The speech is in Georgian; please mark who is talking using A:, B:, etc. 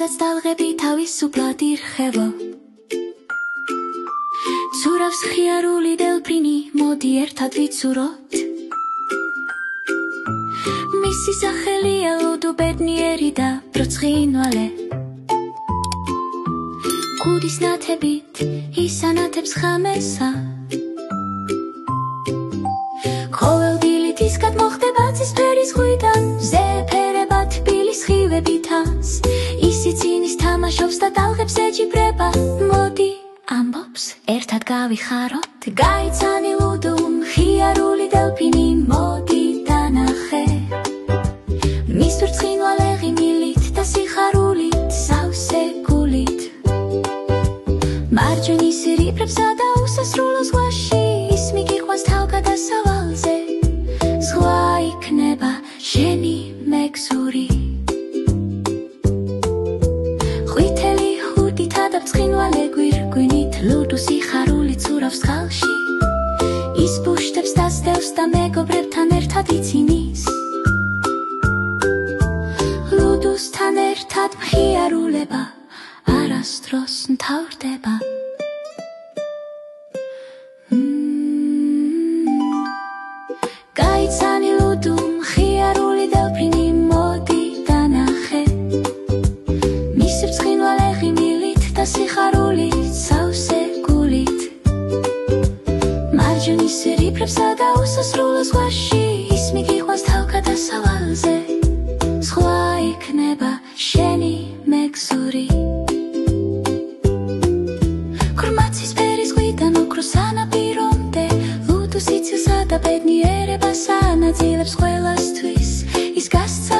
A: რაც დალღები თავისუფლად ირხევა ცურავს ხიარული დელფინი მოდი ერთად ვიცუროთ მისი სახელია ლუდუ ბედნიერი და ბროცხინვალე კუდის ნათებით ისანათებს ხამესა ყოველდილით ის გადმოხდება ცისფერი ზღვიდან ზეფერება თბილის ხივებითაც ისიც ინის თამაშობს და ტალღებს ეჯიბრება მოდი ამბობს ერთად გავიხაროთ გაიცანი ლუდუ მხიარული დელფინი მოდი დანახე მის ბრწყინვალე ღიმილით და სიხარულით სავსე გულით მარჯვენის რიფრებსა და უსასრულო ზღვაში ის მიგიყვანს თავგადასავალზე ზღვა იქნება შენი მეგზური ყვითელი ჰუდითა და ბრწყინვალე გვირგვინით ლუდუ სიხარული ცურავს ხალში ის ბუშტებს დასდევს და მეგობრებთან ერთად იცინის ლუდუსთან ერთად მხიარულება არასდროს მთავრდება გაიცანი ლუდუ მხიარული დელფინი მოდი დანახე მისი ბრწყინვალე ღიმილით და სიხარულით სავსე გულით მარჯვენის რიფრებსა და უსასრულო ზღვაში ის მიგიყვანს თავგადასავალზე ზღვა იქნება შენი მეგზური ქრმაცისფერი ზღვიდან ოქროს სანაპირომდე ლუდუ სიცილსა და ბედნიერებას ანაწილებს ყველასთვის ის გასცა